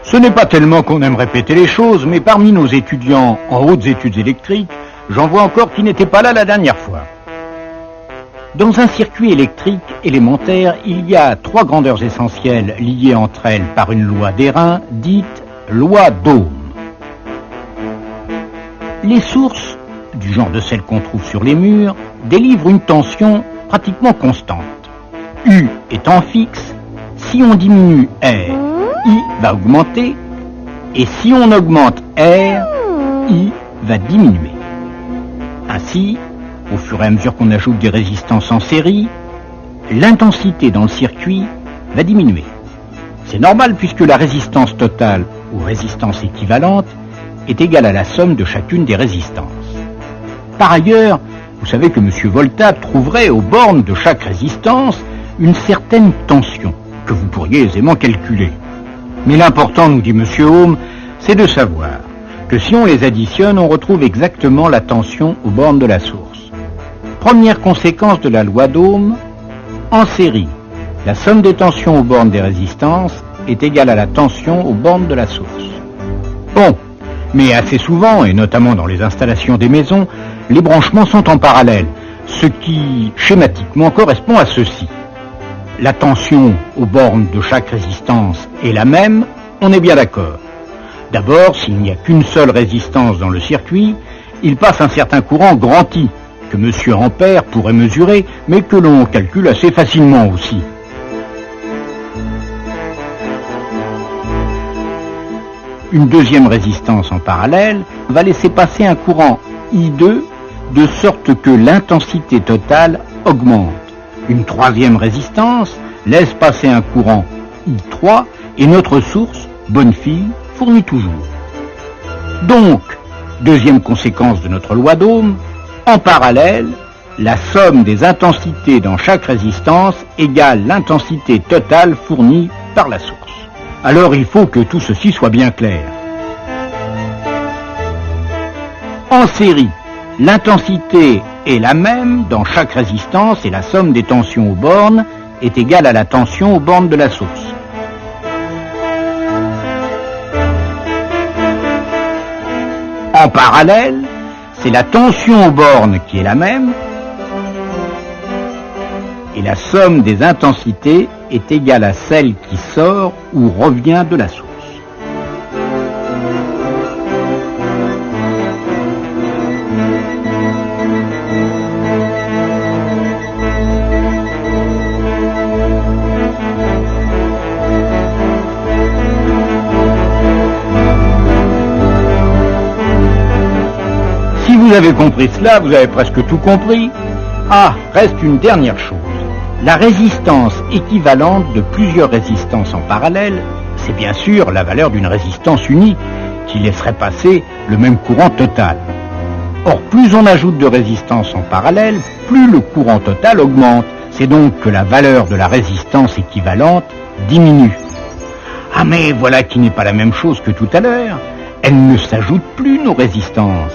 Ce n'est pas tellement qu'on aime répéter les choses, mais parmi nos étudiants en hautes études électriques, j'en vois encore qui n'étaient pas là la dernière fois. Dans un circuit électrique élémentaire, il y a 3 grandeurs essentielles liées entre elles par une loi d'airain, dite loi d'Ohm. Les sources, du genre de celles qu'on trouve sur les murs, délivrent une tension pratiquement constante. U étant fixe, si on diminue R, I va augmenter, et si on augmente R, I va diminuer. Ainsi, au fur et à mesure qu'on ajoute des résistances en série, l'intensité dans le circuit va diminuer. C'est normal puisque la résistance totale ou résistance équivalente est égale à la somme de chacune des résistances. Par ailleurs, vous savez que M. Volta trouverait aux bornes de chaque résistance une certaine tension que vous pourriez aisément calculer. Mais l'important, nous dit M. Ohm, c'est de savoir que si on les additionne, on retrouve exactement la tension aux bornes de la source. Première conséquence de la loi d'Ohm, en série, la somme des tensions aux bornes des résistances est égale à la tension aux bornes de la source. Bon, mais assez souvent, et notamment dans les installations des maisons, les branchements sont en parallèle, ce qui, schématiquement, correspond à ceci. La tension aux bornes de chaque résistance est la même, on est bien d'accord. D'abord, s'il n'y a qu'une seule résistance dans le circuit, il passe un certain courant grand I, que M. Ampère pourrait mesurer, mais que l'on calcule assez facilement aussi. Une deuxième résistance en parallèle va laisser passer un courant I2 de sorte que l'intensité totale augmente. Une troisième résistance laisse passer un courant I3 et notre source, bonne fille, fournit toujours. Donc, deuxième conséquence de notre loi d'Ohm, en parallèle, la somme des intensités dans chaque résistance égale l'intensité totale fournie par la source. Alors il faut que tout ceci soit bien clair. En série, l'intensité est la même dans chaque résistance et la somme des tensions aux bornes est égale à la tension aux bornes de la source. En parallèle, c'est la tension aux bornes qui est la même et la somme des intensités est égale à celle qui sort ou revient de la source. Si vous avez compris cela, vous avez presque tout compris. Ah, reste une dernière chose. La résistance équivalente de plusieurs résistances en parallèle, c'est bien sûr la valeur d'une résistance unique qui laisserait passer le même courant total. Or, plus on ajoute de résistances en parallèle, plus le courant total augmente. C'est donc que la valeur de la résistance équivalente diminue. Ah mais voilà qui n'est pas la même chose que tout à l'heure. Elles ne s'ajoutent plus, nos résistances.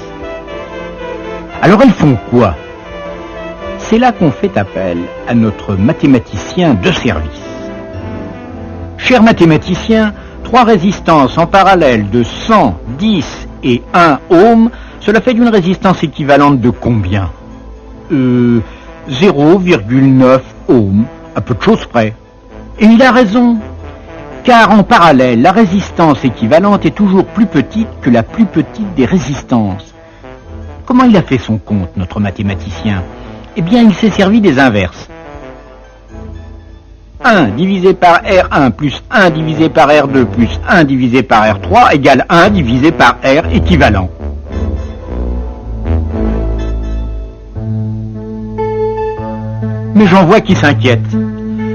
Alors elles font quoi? C'est là qu'on fait appel à notre mathématicien de service. Cher mathématicien, 3 résistances en parallèle de 100, 10 et 1 ohm, cela fait d'une résistance équivalente de combien? 0,9 ohm, à peu de choses près. Et il a raison, car en parallèle, la résistance équivalente est toujours plus petite que la plus petite des résistances. Comment il a fait son compte, notre mathématicien? Eh bien, il s'est servi des inverses. 1 divisé par R1 plus 1 divisé par R2 plus 1 divisé par R3 égale 1 divisé par R équivalent. Mais j'en vois qui s'inquiètent.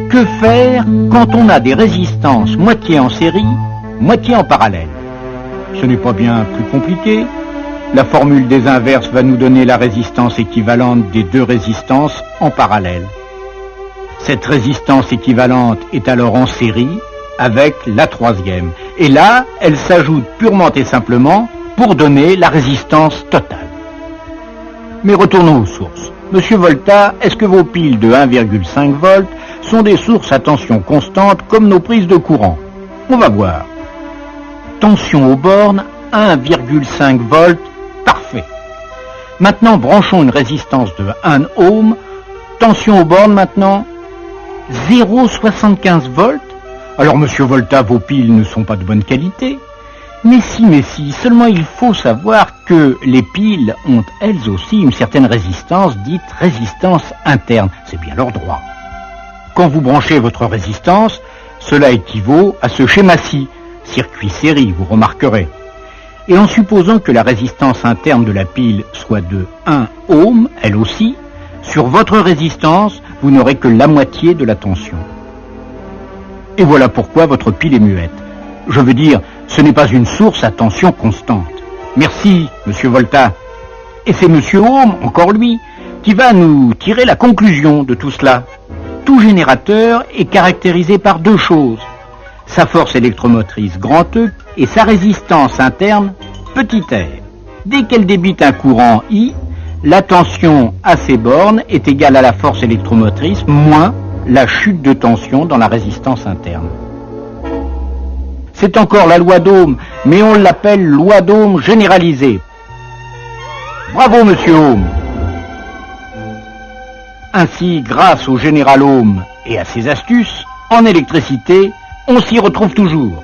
Que faire quand on a des résistances moitié en série, moitié en parallèle? Ce n'est pas bien plus compliqué. La formule des inverses va nous donner la résistance équivalente des 2 résistances en parallèle. Cette résistance équivalente est alors en série avec la 3e. Et là, elle s'ajoute purement et simplement pour donner la résistance totale. Mais retournons aux sources. Monsieur Volta, est-ce que vos piles de 1,5 volts sont des sources à tension constante comme nos prises de courant? On va voir. Tension aux bornes, 1,5 volts, parfait. Maintenant, branchons une résistance de 1 ohm. Tension aux bornes maintenant, 0,75 volts. Alors, monsieur Volta, vos piles ne sont pas de bonne qualité. Mais si, seulement il faut savoir que les piles ont elles aussi une certaine résistance, dite résistance interne. C'est bien leur droit. Quand vous branchez votre résistance, cela équivaut à ce schéma-ci, circuit série, vous remarquerez. Et en supposant que la résistance interne de la pile soit de 1 ohm, elle aussi, sur votre résistance, vous n'aurez que la moitié de la tension. Et voilà pourquoi votre pile est muette. Je veux dire, ce n'est pas une source à tension constante. Merci, monsieur Volta. Et c'est monsieur Ohm, encore lui, qui va nous tirer la conclusion de tout cela. Tout générateur est caractérisé par deux choses. Sa force électromotrice grand E et sa résistance interne petit r. Dès qu'elle débite un courant I, la tension à ces bornes est égale à la force électromotrice moins la chute de tension dans la résistance interne. C'est encore la loi d'Ohm, mais on l'appelle loi d'Ohm généralisée. Bravo, monsieur Ohm. Ainsi, grâce au général Ohm et à ses astuces, en électricité, on s'y retrouve toujours.